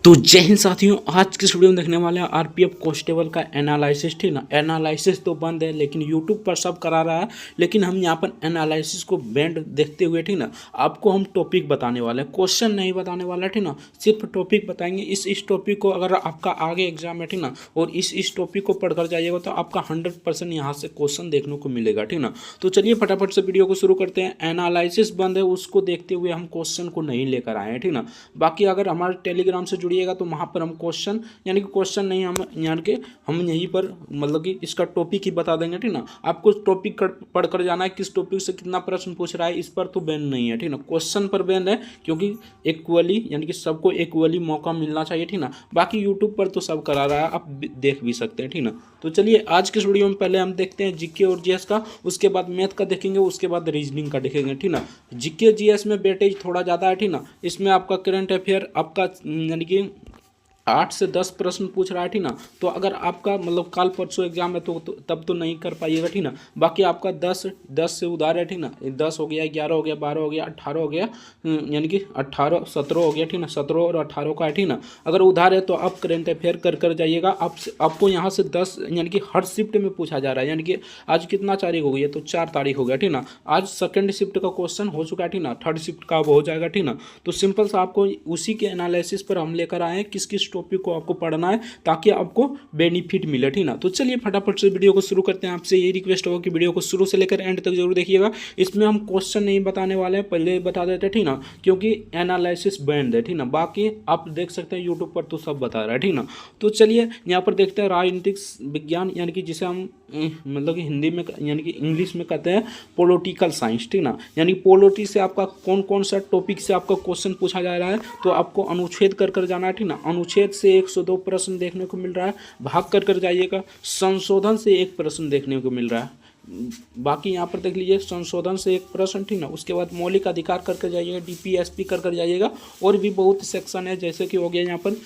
तो जय हिंद साथियों, आज की इस वीडियो में देखने वाले हैं आरपीएफ कांस्टेबल का एनालिसिस। ठीक ना, एनालिसिस तो बंद है लेकिन यूट्यूब पर सब करा रहा है, लेकिन हम यहाँ पर एनालिसिस को बैंड देखते हुए ठीक ना आपको हम टॉपिक बताने वाले हैं, क्वेश्चन नहीं बताने वाला है। ठीक ना, सिर्फ टॉपिक बताएंगे। इस टॉपिक को अगर आपका आगे एग्जाम है ठीक ना, और इस टॉपिक को पढ़कर जाइएगा तो आपका 100% यहाँ से क्वेश्चन देखने को मिलेगा। ठीक ना, तो चलिए फटाफट से वीडियो को शुरू करते हैं। एनालिसिस बंद है, उसको देखते हुए हम क्वेश्चन को नहीं लेकर आए हैं। ठीक ना, बाकी अगर हमारे टेलीग्राम से जुड़िएगा तो वहाँ पर हम क्वेश्चन यानी कि क्वेश्चन नहीं, हम यानी कि हम यहीं पर मतलब कि इसका टॉपिक ही बता देंगे। ठीक ना, आपको टॉपिक पढ़कर जाना है, किस टॉपिक से कितना प्रश्न पूछ रहा है, इस पर तो बैन नहीं है। ठीक ना, क्वेश्चन पर बैन है क्योंकि इक्वली यानी कि सबको इक्वली मौका मिलना चाहिए। ठीक ना, बाकी यूट्यूब पर तो सब करा रहा है, आप देख भी सकते हैं। ठीक ना, तो चलिए आज के वीडियो में पहले हम देखते हैं जीके और जीएस का, उसके बाद मैथ का देखेंगे, उसके बाद रीजनिंग का देखेंगे। ठीक ना, जीके जीएस में वेटेज थोड़ा ज़्यादा है। ठीक ना, इसमें आपका करंट अफेयर आपका यानी कि 8 से 10 प्रश्न पूछ रहा है। ठीक ना, तो अगर आपका मतलब कल परसों एग्जाम है तो तब तो नहीं कर पाइएगा। ठीक ना, बाकी आपका 10 से उधार है। ठीक ना, 10 हो गया, 11 हो गया, 12 हो गया, 18 हो गया, यानी कि 18 17 हो गया। ठीक ना, 17 और 18 का है। ठीक ना, अगर उधार है तो आप करंट अफेयर कर जाइएगा। आपको यहाँ से 10 यानी कि हर शिफ्ट में पूछा जा रहा है। यानी कि आज कितना तारीख हो गई है, तो 4 तारीख हो गया। ठीक ना, आज सेकंड शिफ्ट का क्वेश्चन हो चुका है। ठीक ना, थर्ड शिफ्ट का अब हो जाएगा। ठीक ना, तो सिंपल सा आपको उसी के एनालिसिस पर हम लेकर आए हैं, किस किस टॉपिक को आपको पढ़ना है ताकि आपको बेनिफिट मिले। ठीक ना, तो चलिए फटाफट से वीडियो को शुरू करते हैं। आपसे ये रिक्वेस्ट होगा कि वीडियो को शुरू से लेकर एंड तक जरूर देखिएगा। इसमें हम क्वेश्चन नहीं बताने वाले हैं, पहले बता देते हैं। ठीक ना, क्योंकि एनालिसिस बैंड है। ठीक ना, बाकी आप देख सकते हैं यूट्यूब पर तो सब बता रहा है। ठीक ना, तो चलिए यहाँ पर देखते हैं राजनीतिक विज्ञान, यानी कि जिसे हम मतलब कि हिंदी में यानी कि इंग्लिश में कहते हैं पॉलिटिकल साइंस। ठीक ना, यानी पॉलिटी से आपका कौन कौन सा टॉपिक से आपका क्वेश्चन पूछा जा रहा है, तो आपको अनुच्छेद कर जाना है। ठीक ना, अनुच्छेद से 102 प्रश्न देखने को मिल रहा है, भाग कर जाइएगा। संशोधन से एक प्रश्न देखने को मिल रहा है, बाकी यहाँ पर देख लीजिए संशोधन से एक प्रश्न। ठीक ना, उसके बाद मौलिक अधिकार कर जाइएगा, डीपीएसपी कर जाइएगा, और भी बहुत सेक्शन है जैसे कि हो गया यहाँ पर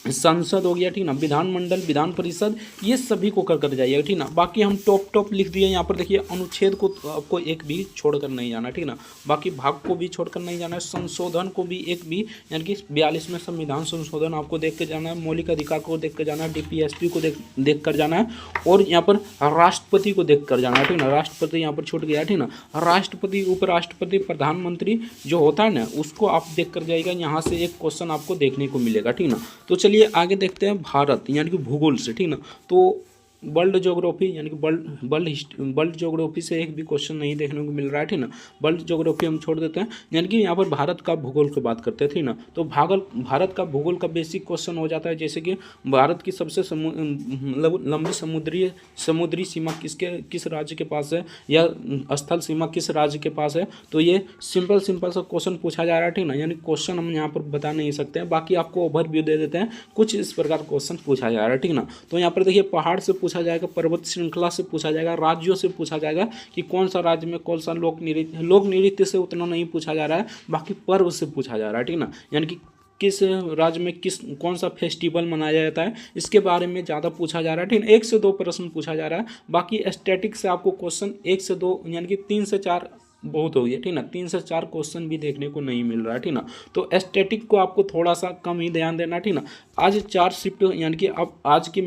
संसद हो गया। ठीक ना, विधानमंडल, विधान परिषद, ये सभी को कर जाइएगा। ठीक ना, बाकी हम टॉप लिख दिए यहाँ पर देखिए। अनुच्छेद को तो आपको एक भी छोड़कर नहीं जाना। ठीक ना, बाकी भाग को भी छोड़कर नहीं जाना है, संशोधन को भी एक भी यानी कि 42 में संविधान संशोधन आपको देख के जाना है, मौलिक अधिकार को देख कर जाना है, डीपीएसपी को देख कर जाना है, और यहाँ पर राष्ट्रपति को देख कर जाना है। ठीक ना, राष्ट्रपति यहाँ पर छूट गया। ठीक ना, राष्ट्रपति, उपराष्ट्रपति, प्रधानमंत्री जो होता है ना, उसको आप देख कर जाइएगा। यहाँ से एक क्वेश्चन आपको देखने को मिलेगा। ठीक ना, तो चलिए आगे देखते हैं भारत यानी कि भूगोल से। ठीक ना, तो वर्ल्ड ज्योग्राफी यानी कि वर्ल्ड ज्योग्राफी से एक भी क्वेश्चन नहीं देखने को मिल रहा है। ठीक ना, वर्ल्ड ज्योग्राफी हम छोड़ देते हैं, यानी कि यहाँ पर भारत का भूगोल की बात करते हैं। ठीक ना, तो भारत का भूगोल का बेसिक क्वेश्चन हो जाता है, जैसे कि भारत की सबसे मतलब लंबी समुद्री सीमा किस राज्य के पास है, या स्थल सीमा किस राज्य के पास है, तो ये सिंपल सा क्वेश्चन पूछा जा रहा है। ठीक ना, यानी क्वेश्चन हम यहाँ पर बता नहीं सकते हैं, बाकी आपको ओवरव्यू दे देते हैं, कुछ इस प्रकार क्वेश्चन पूछा जा रहा है। ठीक ना, तो यहाँ पर देखिए पहाड़ से पूछा जाएगा, पर्वत श्रृंखला से पूछा जाएगा, राज्यों से पूछा जाएगा कि कौन सा राज्य में कौन सा लोक नृत्य से उतना नहीं पूछा जा रहा है, बाकी पर्व से पूछा जा रहा है। ठीक ना, यानी कि किस राज्य में कौन सा फेस्टिवल मनाया जाता है, इसके बारे में ज़्यादा पूछा जा रहा है। ठीक है, 1 से 2 प्रश्न पूछा जा रहा है, बाकी स्टैटिक से आपको क्वेश्चन 1 से 2 यानी कि 3 से 4 बहुत हो गया। ठीक ना, 3 से 4 क्वेश्चन भी देखने को नहीं मिल रहा है। ठीक ना, तो स्टैटिक को आपको थोड़ा सा कम ही ध्यान देना। ठीक ना, आज 4 शिफ्ट यानी कि अब आज के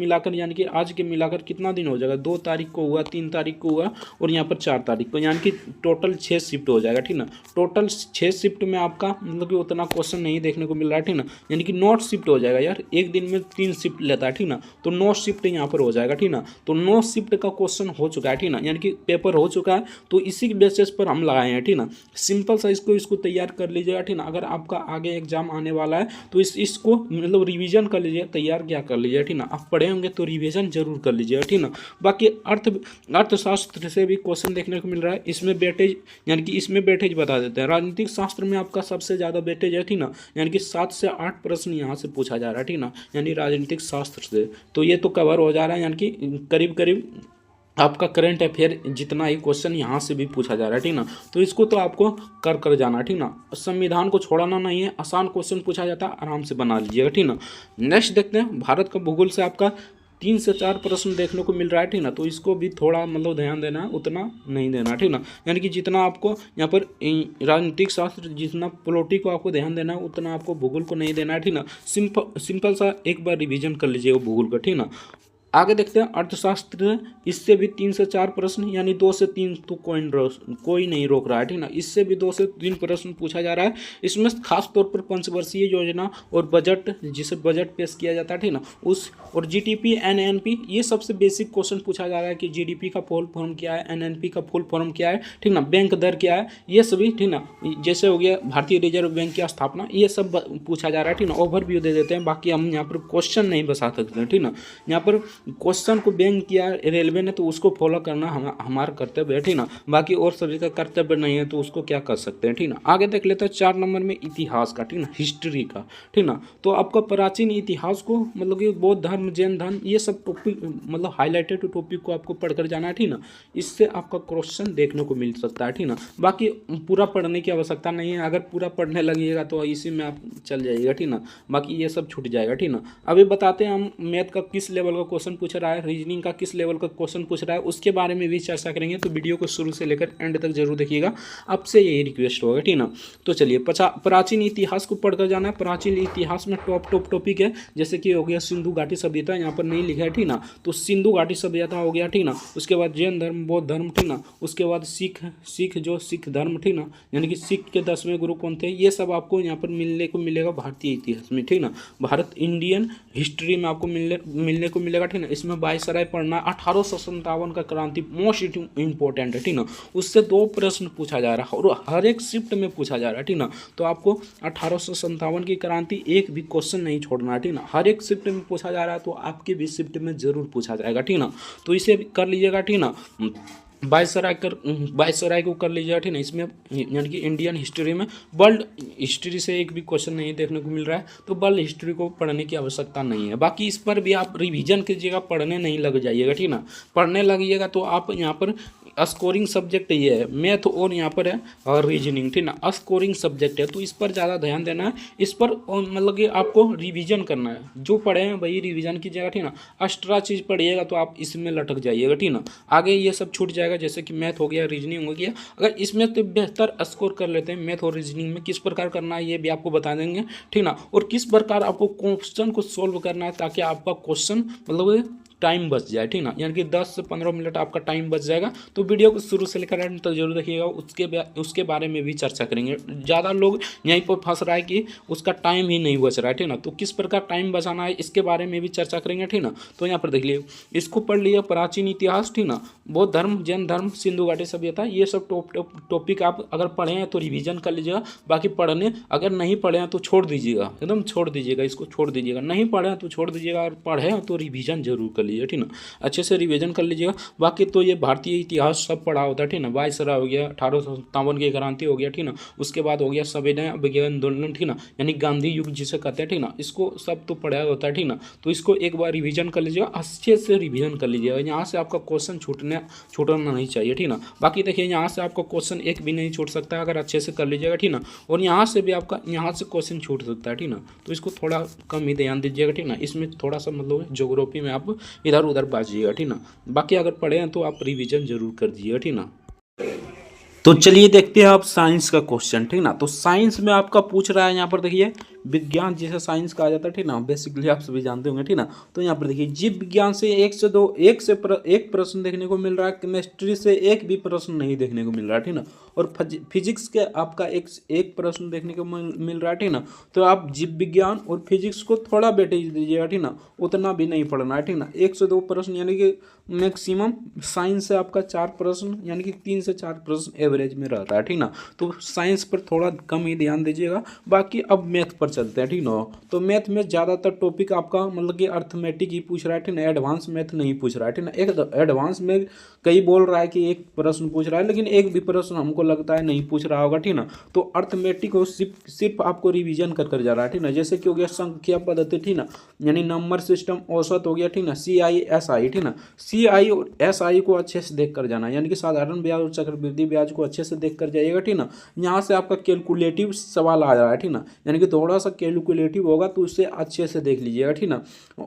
मिलाकर कितना दिन हो जाएगा, 2 तारीख को हुआ, 3 तारीख को हुआ, और यहाँ पर 4 तारीख को, यानी कि टोटल 6 शिफ्ट हो जाएगा। ठीक ना, टोटल 6 शिफ्ट में आपका मतलब कि उतना क्वेश्चन नहीं देखने को मिल रहा है। ठीक ना, यानी कि 9 शिफ्ट हो जाएगा यार, एक दिन में 3 शिफ्ट लेता है। ठीक ना, तो 9 शिफ्ट यहाँ पर हो जाएगा। ठीक ना, तो 9 शिफ्ट का क्वेश्चन हो चुका है। ठीक ना, यानी कि पेपर हो चुका है, तो इसी बेसिस पर हम लगाए हैं। ठीक ना, सिंपल सा इसको तैयार कर लीजिएगा। ठीक ना, अगर आपका आगे एग्जाम आने वाला है तो इसको मतलब रिवीजन कर लीजिए, तैयार क्या कर लीजिए। ठीक ना, आप पढ़े होंगे तो रिवीजन जरूर कर लीजिएगा। ठीक ना, बाकी अर्थशास्त्र से भी क्वेश्चन देखने को मिल रहा है, इसमें वेटेज यानी कि इसमें वेटेज बता देते हैं। राजनीतिक शास्त्र में आपका सबसे ज़्यादा वेटेज है। ठीक ना, यानी कि 7 से 8 प्रश्न यहाँ से पूछा जा रहा है। ठीक ना, यानी राजनीतिक शास्त्र से, तो ये तो कवर हो जा रहा है, यानी कि करीब करीब आपका करंट अफेयर जितना ही क्वेश्चन यहाँ से भी पूछा जा रहा है। ठीक ना, तो इसको तो आपको कर जाना है। ठीक ना, संविधान को छोड़ना नहीं है, आसान क्वेश्चन पूछा जाता है, आराम से बना लीजिएगा। ठीक ना, नेक्स्ट देखते हैं भारत का भूगोल से आपका 3 से 4 प्रश्न देखने को मिल रहा है, ठीक ना। तो इसको भी थोड़ा मतलब ध्यान देना है, उतना नहीं देना, ठीक ना। यानी कि जितना आपको यहाँ पर राजनीतिक शास्त्र, जितना पॉलिटी को आपको ध्यान देना है, उतना आपको भूगोल को नहीं देना है, ठीक ना। सिंपल सा एक बार रिवीजन कर लीजिएगा भूगोल का, ठीक ना। आगे देखते हैं अर्थशास्त्र, इससे भी 3 से 4 प्रश्न, यानी 2 से 3 तो कोई नहीं रोक रहा है, ठीक ना। इससे भी 2 से 3 प्रश्न पूछा जा रहा है। इसमें खास तौर पर पंचवर्षीय योजना और बजट, जिसे बजट पेश किया जाता है, ठीक ना, उस और जीडीपी एनएनपी, ये सबसे बेसिक क्वेश्चन पूछा जा रहा है कि जीडीपी का फुल फॉर्म क्या है, एनएनपी का फुल फॉर्म क्या है, ठीक ना, बैंक दर क्या है, ये सभी, ठीक ना। जैसे हो गया भारतीय रिजर्व बैंक की स्थापना, ये सब पूछा जा रहा है, ठीक ना। ओवरव्यू दे देते हैं, बाकी हम यहाँ पर क्वेश्चन नहीं बता सकते हैं, ठीक ना। यहाँ पर क्वेश्चन को बैंक किया रेलवे ने, तो उसको फॉलो करना हमारा कर्तव्य है, ठीक ना। बाकी और सभी का कर्तव्य नहीं है, तो उसको क्या कर सकते हैं, ठीक ना। आगे देख लेते हैं 4 नंबर में इतिहास का, ठीक ना, हिस्ट्री का, ठीक ना। तो आपका प्राचीन इतिहास को मतलब कि बौद्ध धर्म, जैन धर्म, ये सब टॉपिक मतलब हाईलाइटेड टॉपिक को आपको पढ़कर जाना है, ठीक ना। इससे आपका क्वेश्चन देखने को मिल सकता है, ठीक ना। बाकी पूरा पढ़ने की आवश्यकता नहीं है, अगर पूरा पढ़ने लगिएगा तो इसी में आप चल जाइएगा, ठीक ना। बाकी ये सब छूट जाएगा, ठीक ना। अभी बताते हैं हम मैथ का किस लेवल का क्वेश्चन पूछ रहा है, रीजनिंग का किस लेवल का क्वेश्चन पूछ रहा है, उसके बारे में भी चर्चा करेंगे। तो वीडियो को शुरू से लेकर एंड तक जरूर देखिएगा, आपसे यही रिक्वेस्ट होगा, ठीक ना। तो चलिए प्राचीन इतिहास को पढ़कर जाना है। प्राचीन इतिहास में टॉप टॉपिक है, जैसे कि हो गया सिंधु घाटी सभ्यता, यहाँ पर नहीं लिखा है, ठीक ना। तो सिंधु घाटी सभ्यता हो गया, ठीक ना। उसके बाद जैन धर्म, बौद्ध धर्म, ठीक ना। उसके बाद सिख धर्म, ठीक ना, यानी कि सिख के 10वें गुरु कौन थे, ये सब आपको यहाँ पर मिलने को मिलेगा भारतीय इतिहास में, ठीक ना। भारत इंडियन हिस्ट्री में आपको मिलने को मिलेगा, ठीक ना। इसमें वायसराय पढ़ना, 1857 का क्रांति मोस्ट इंपॉर्टेंट है, ठीक ना। उससे 2 प्रश्न पूछा जा रहा है और हर एक शिफ्ट में पूछा जा रहा है, ठीक ना। तो आपको 1857 की क्रांति एक भी क्वेश्चन नहीं छोड़ना है, ठीक ना। हर एक शिफ्ट में पूछा जा रहा है, तो आपकी भी शिफ्ट में जरूर पूछा जाएगा, ठीक ना। तो इसे कर लीजिएगा, ठीक ना। वायसराय को कर लीजिएगा, ठीक ना। इसमें यानी कि इंडियन हिस्ट्री में वर्ल्ड हिस्ट्री से एक भी क्वेश्चन नहीं देखने को मिल रहा है, तो वर्ल्ड हिस्ट्री को पढ़ने की आवश्यकता नहीं है। बाकी इस पर भी आप रिवीजन कीजिएगा, पढ़ने नहीं लग जाइएगा, ठीक ना। पढ़ने लगिएगा तो आप यहाँ पर स्कोरिंग सब्जेक्ट ये है मैथ, और यहाँ पर है और रीजनिंग, ठीक ना। स्कोरिंग सब्जेक्ट है, तो इस पर ज़्यादा ध्यान देना है। इस पर मतलब कि आपको रिवीजन करना है, जो पढ़े हैं वही रिवीजन कीजिएगा, ठीक ना। एक्स्ट्रा चीज़ पढ़िएगा तो आप इसमें लटक जाइएगा, ठीक ना। आगे ये सब छूट जाएगा, जैसे कि मैथ हो गया, रीजनिंग हो गया। अगर इसमें तो बेहतर स्कोर कर लेते हैं मैथ और रीजनिंग में, किस प्रकार करना है ये भी आपको बता देंगे, ठीक ना। और किस प्रकार आपको क्वेश्चन को सोल्व करना है, ताकि आपका क्वेश्चन मतलब टाइम बच जाए, ठीक ना। यानी कि 10 से 15 मिनट आपका टाइम बच जाएगा। तो वीडियो को शुरू से लेकर एंड तक जरूर देखिएगा, उसके बारे में भी चर्चा करेंगे। ज़्यादा लोग यहीं पर फंस रहा है कि उसका टाइम ही नहीं बच रहा है, ठीक ना। तो किस प्रकार टाइम बचाना है, इसके बारे में भी चर्चा करेंगे, ठीक ना। तो यहाँ पर देख लीजिए, इसको पढ़ लिया प्राचीन इतिहास, ठीक ना। बौद्ध धर्म, जैन धर्म, सिंधु घाटी सभ्यता, ये सब टॉपिक आप अगर पढ़े हैं तो रिवीजन कर लीजिएगा। बाकी पढ़ने अगर नहीं पढ़े हैं तो छोड़ दीजिएगा, एकदम छोड़ दीजिएगा, इसको छोड़ दीजिएगा। नहीं पढ़े हैं तो छोड़ दीजिएगा, और पढ़े हैं तो रिवीजन जरूर कर लीजिए, ठीक ना। अच्छे से रिवीजन कर लीजिएगा। बाकी तो ये भारतीय इतिहास सब पढ़ा होता है, ठीक ना। वायसराय हो गया, 1857 की क्रांति हो गया, ठीक ना। उसके बाद हो गया सविनय विज्ञान आंदोलन, ठीक ना, यानी गांधी युग जिसे कहते हैं, ठीक ना। इसको सब तो पढ़ा होता है, ठीक ना। तो इसको एक बार रिवीजन कर लीजिएगा, अच्छे से रिवीजन कर लीजिएगा। यहाँ से आपका क्वेश्चन छूटना नहीं चाहिए, ठीक ना। बाकी देखिए, यहाँ से आपका क्वेश्चन एक भी नहीं छूट सकता अगर अच्छे से कर लीजिएगा, ठीक ना। और यहाँ से भी आपका यहाँ से क्वेश्चन छूट सकता है, ठीक ना। तो इसको थोड़ा कम ही ध्यान दीजिएगा, ठीक ना। इसमें थोड़ा सा मतलब ज्योग्राफी में आप इधर उधर बाजिएगा, ठीक ना। बाकी अगर पढ़े हैं तो आप रिवीजन जरूर कर दीजिएगा, ठीक ना। तो चलिए देखते हैं आप साइंस का क्वेश्चन, ठीक ना। तो साइंस में आपका पूछ रहा है, यहाँ पर देखिए विज्ञान जिसे साइंस कहा जाता है, ठीक ना। बेसिकली आप सभी जानते होंगे, ठीक ना। तो यहाँ पर देखिए जीव विज्ञान से एक प्रश्न देखने को मिल रहा है, केमिस्ट्री से एक भी प्रश्न नहीं देखने को मिल रहा है, ठीक ना। और फिजिक्स के आपका एक प्रश्न देखने को मिल रहा है, ठीक ना। तो आप जीव विज्ञान और फिजिक्स को थोड़ा वेटेज दीजिएगा, ठीक ना। उतना भी नहीं पढ़ना है, ठीक ना। 1 से 2 प्रश्न, यानी कि मैक्सिमम साइंस से आपका 4 प्रश्न, यानी कि 3 से 4 प्रश्न एवरेज में रहता है, ठीक ना। तो साइंस पर थोड़ा कम ही ध्यान दीजिएगा। बाकी अब मैथ पर चलते हैं, ठीक ना। तो मैथ में ज़्यादातर टॉपिक आपका मतलब कि अर्थमेटिक ही पूछ रहा है, ठीक ना। एडवांस मैथ नहीं पूछ रहा है, ठीक ना। एक एडवांस में कई बोल रहा है कि एक प्रश्न पूछ रहा है, लेकिन एक भी प्रश्न हमको लगता है नहीं पूछ रहा होगा, ठीक ना। तो अर्थमेटिक को सिर्फ आपको रिवीजन कर जा रहा है, ठीक ना। जैसे कि हो गया संख्या पद्धति, ठीक ना, यानी नंबर सिस्टम, औसत हो गया, ठीक ना। CI SI, ठीक ना। CI और SI को अच्छे से देख कर जाना, यानी कि साधारण ब्याज और चक्रवृद्धि ब्याज को अच्छे से देख कर जाइएगा, ठीक ना। यहाँ से आपका कैलकुलेटिव सवाल आ रहा है, ठीक ना। यानी कि थोड़ा सा कैलकुलेटिव होगा, तो उससे अच्छे से देख लीजिएगा, ठीक ना।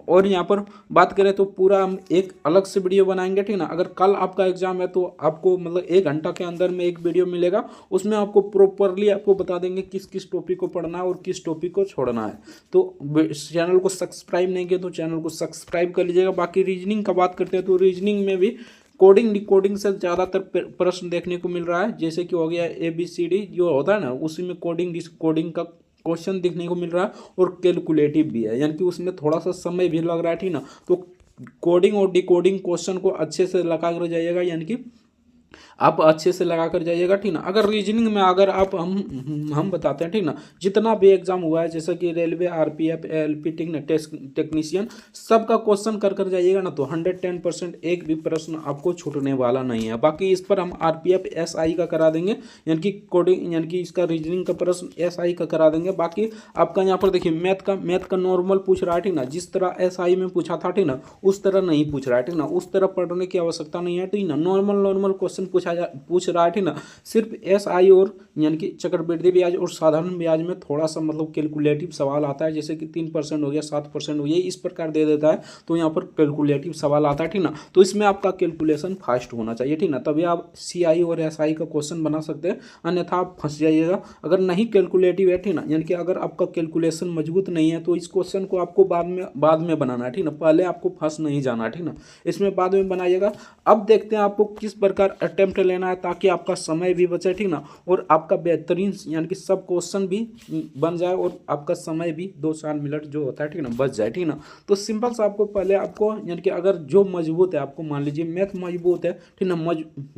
और यहाँ पर बात करें तो पूरा हम एक अलग से वीडियो बनाएंगे, ठीक ना। अगर कल आपका एग्जाम है तो आपको मतलब 1 घंटा के अंदर में एक वीडियो मिलेगा, उसमें आपको प्रॉपरली आपको बता देंगे किस किस टॉपिक को पढ़ना है और किस टॉपिक को छोड़ना है। तो चैनल को सब्सक्राइब नहीं किया तो चैनल को सब्सक्राइब कर लीजिएगा। बाकी रीजनिंग का बात करते हैं तो रीजनिंग में भी कोडिंग डिकोडिंग से ज़्यादातर प्रश्न देखने को मिल रहा है, जैसे कि हो गया ABCD जो होता है ना, उसी में कोडिंग डिकोडिंग का क्वेश्चन देखने को मिल रहा है और कैलकुलेटिव भी है, यानी कि उसमें थोड़ा सा समय भी लग रहा है, ठीक ना। तो कोडिंग और डिकोडिंग क्वेश्चन को अच्छे से लगा कर जाइएगा, यानी कि आप अच्छे से लगा कर जाइएगा, ठीक ना। अगर रीजनिंग में अगर आप हम बताते हैं, ठीक ना, जितना भी एग्जाम हुआ है जैसे कि रेलवे, RPF, ALP, ठीक ना, टेक्नीशियन, सबका क्वेश्चन कर जाइएगा ना, तो 110% एक भी प्रश्न आपको छूटने वाला नहीं है। बाकी इस पर हम RPF SI का करा देंगे, यानी कि कोडिंग यानी कि इसका रीजनिंग का प्रश्न SI का करा देंगे। बाकी आपका यहाँ पर देखिए मैथ का नॉर्मल पूछ रहा है, ठीक ना, जिस तरह SI में पूछा था, ठीक ना, उस तरह नहीं पूछ रहा है, ठीक ना, उस तरह पढ़ने की आवश्यकता नहीं है, ठीक ना। नॉर्मल क्वेश्चन पूछ रहा है, ठीक ना। सिर्फ SI और यानी कि चक्रवृद्धि ब्याज और साधारण ब्याज में थोड़ा सा मतलब कैलकुलेटिव सवाल आता है, जैसे कि 3% हो गया, 7% हो गया, इस प्रकार दे देता है, तो यहाँ पर कैलकुलेटिव सवाल आता है, ठीक ना। तो इसमें आपका कैलकुलेशन फास्ट होना चाहिए, ठीक ना, तभी आप CI और SI का क्वेश्चन बना सकते हैं, अन्यथा आप फंस जाइएगा। अगर नहीं कैलकुलेटिव है, ठीक ना, यानी कि अगर आपका कैलकुलेशन मजबूत नहीं है तो इस क्वेश्चन को आपको बाद में बनाना है, ठीक ना, पहले आपको फंस नहीं जाना, ठीक ना, इसमें बाद में बनाइएगा। अब देखते हैं आपको किस प्रकार अटेम्प्ट लेना है ताकि आपका समय भी बचे, ठीक ना, और आपका बेहतरीन यानी कि सब क्वेश्चन भी बन जाए और आपका समय भी 2-4 मिनट जो होता है, ठीक ना, बच जाए, ठीक ना। तो सिंपल सा आपको पहले आपको यानी कि अगर जो मजबूत है, आपको मान लीजिए मैथ मजबूत है, ठीक ना,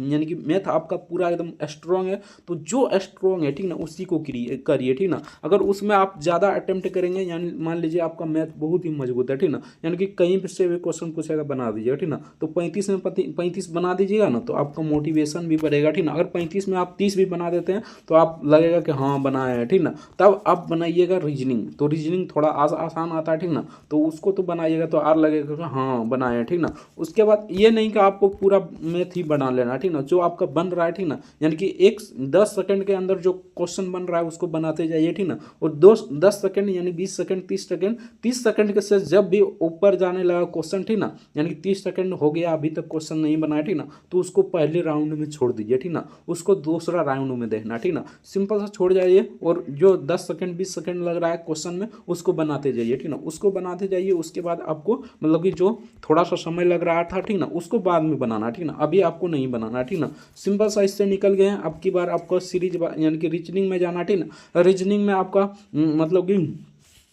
यानी कि मैथ आपका पूरा एकदम स्ट्रॉन्ग है, तो जो स्ट्रॉन्ग है, ठीक ना, उसी को करिए, ठीक ना। अगर उसमें आप ज़्यादा अटेम्प्ट करेंगे, यानी मान लीजिए आपका मैथ बहुत ही मजबूत है, ठीक ना, यानी कि कहीं से भी क्वेश्चन पूछेगा बना दीजिएगा, ठीक ना, तो 35 में 35 बना दीजिएगा ना, तो आपका मोटिवेशन भी बढ़ेगा, ठीक ना। अगर 35 में आप 30 भी बना देते हैं तो आप लगेगा कि हाँ बनाए हैं, ठीक ना। तब आप बनाइएगा रीजनिंग, तो रीजनिंग थोड़ा आसान आता है, ठीक ना, तो उसको तो बनाइएगा तो और लगेगा कि हाँ बनाए हैं, ठीक ना। उसके बाद ये नहीं कि आपको पूरा मैथ ही बना लेना, ठीक ना, जो आपका बन रहा है, ठीक ना, यानी कि 10 सेकंड के अंदर जो क्वेश्चन बन रहा है उसको बनाते जाइए, ठीक ना। और 10 सेकंड यानी 20 सेकंड, 30 सेकंड के से जब भी ऊपर जाने लगा क्वेश्चन, ठीक ना, यानी कि 30 सेकंड हो गया अभी तक क्वेश्चन नहीं बनाया, ठीक ना, तो उसको पहले राउंड में छोड़ दीजिए, ठीक ना, उसको दूसरा राउंड में देखना, ठीक ना, सिंपल सा छोड़ जाइए। और जो 10 सेकंड 20 सेकंड लग रहा है क्वेश्चन में उसको बनाते जाइए, ठीक ना, उसको बनाते जाइए। उसके बाद आपको मतलब कि जो थोड़ा सा समय लग रहा था, ठीक ना, उसको बाद में बनाना, ठीक ना, अभी आपको नहीं बनाना, ठीक ना। सिंपल सा इससे निकल गए हैं। अब की बार आपको सीरीज यानी कि रीजनिंग में जाना, ठीक ना। रीजनिंग में आपका मतलब कि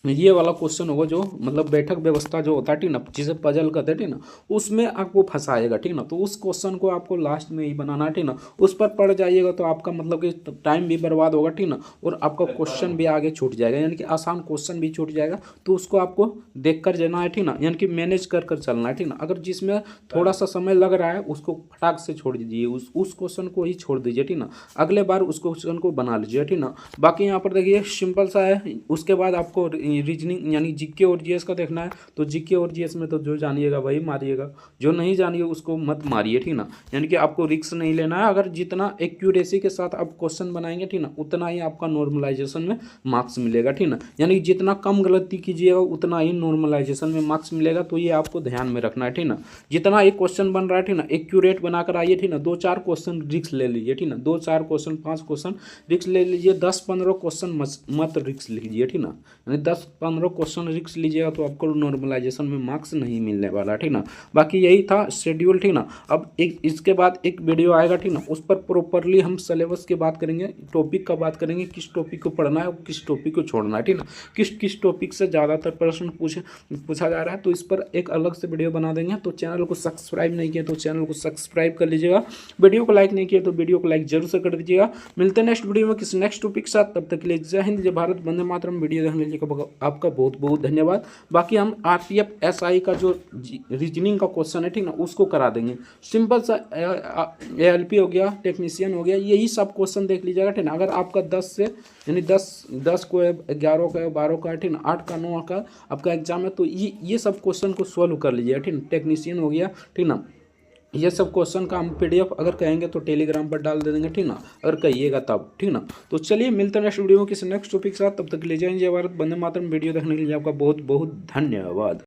ये वाला क्वेश्चन होगा जो मतलब बैठक व्यवस्था जो होता है, ठीक ना, जिसे पजल कहते हैं, ठीक ना, उसमें आपको फंसाएगा, ठीक ना। तो उस क्वेश्चन को आपको लास्ट में ही बनाना है, ठीक ना, उस पर पड़ जाइएगा तो आपका मतलब कि टाइम भी बर्बाद होगा, ठीक ना, और आपका क्वेश्चन भी आगे छूट जाएगा, यानी कि आसान क्वेश्चन भी छूट जाएगा। तो उसको आपको देख कर जाना है, ठीक ना, यानी कि मैनेज कर चलना है, ठीक ना। अगर जिसमें थोड़ा सा समय लग रहा है उसको फटाक से छोड़ दीजिए, उस क्वेश्चन को ही छोड़ दीजिए, ठीक ना, अगले बार उस क्वेश्चन को बना लीजिए, ठीक ना। बाकी यहाँ पर देखिए सिंपल सा है। उसके बाद आपको रीजनिंग यानी जीके और जीएस का देखना है, तो जीके और जीएस में तो जो जानिएगा वही मारिएगा, जो नहीं जानिएगा उसको मत मारिए, ठीक ना, यानी कि आपको रिस्क नहीं लेना है। अगर जितना एक्यूरेसी के साथ आप क्वेश्चन बनाएंगे, ठीक ना, उतना ही आपका नॉर्मलाइजेशन में मार्क्स मिलेगा, ठीक ना, यानी जितना कम गलती कीजिएगा उतना ही नॉर्मलाइजेशन में मार्क्स मिलेगा। तो ये आपको ध्यान में रखना है, ठीक ना। जितना एक क्वेश्चन बन रहा है, ठीक ना, एक्यूरेट बनाकर आइए, ठीक ना। 2-4 क्वेश्चन रिस्क ले लीजिए, ठीक ना, 2-4 क्वेश्चन 5 क्वेश्चन रिस्क ले लीजिए, 10-15 क्वेश्चन मत रिस्क लीजिए, ठीक ना, यानी 10-15 क्वेश्चन रिस्क लीजिएगा तो आपको नॉर्मलाइजेशन में मार्क्स नहीं मिलने वाला, ठीक ना। बाकी यही था शेड्यूल, ठीक ना। अब इसके बाद एक वीडियो आएगा, ठीक ना, उस पर प्रॉपरली हम सिलेबस की बात करेंगे, टॉपिक का बात करेंगे, किस टॉपिक को पढ़ना है और किस टॉपिक को छोड़ना है, ठीक ना, किस टॉपिक से ज़्यादातर प्रश्न पूछा जा रहा है, तो इस पर एक अलग से वीडियो बना देंगे। तो चैनल को सब्सक्राइब नहीं किया तो चैनल को सब्सक्राइब कर लीजिएगा, वीडियो को लाइक नहीं किया तो वीडियो को लाइक जरूर से कर दीजिएगा। मिलते हैं नेक्स्ट वीडियो में किसी नेक्स्ट टॉपिक के साथ, तब तक के लिए जय हिंद, जय भारत, वंदे मातरम। वीडियो देखने के लिए आपका बहुत बहुत धन्यवाद। बाकी हम RPF SI का जो रीजनिंग का क्वेश्चन है, ठीक ना, उसको करा देंगे। सिंपल सा ALP हो गया, टेक्नीशियन हो गया, यही सब क्वेश्चन देख लीजिएगा, ठीक ना। अगर आपका 10 से यानी 10 को 11 का 12 का, ठीक ना, 8 का 9 का आपका एग्जाम है, तो ये सब क्वेश्चन को सॉल्व कर लीजिएगा, ठीक ना। टेक्नीशियन हो गया, ठीक ना, ये सब क्वेश्चन का हम PDF अगर कहेंगे तो टेलीग्राम पर डाल दे देंगे, ठीक ना, अगर कहिएगा तब, ठीक ना। तो चलिए मिलते हैं नेक्स्ट वीडियो में किसी नेक्स्ट टॉपिक के साथ, तब तक ले जाएंगे भारत, वंदे मातरम। वीडियो देखने के लिए आपका बहुत बहुत धन्यवाद।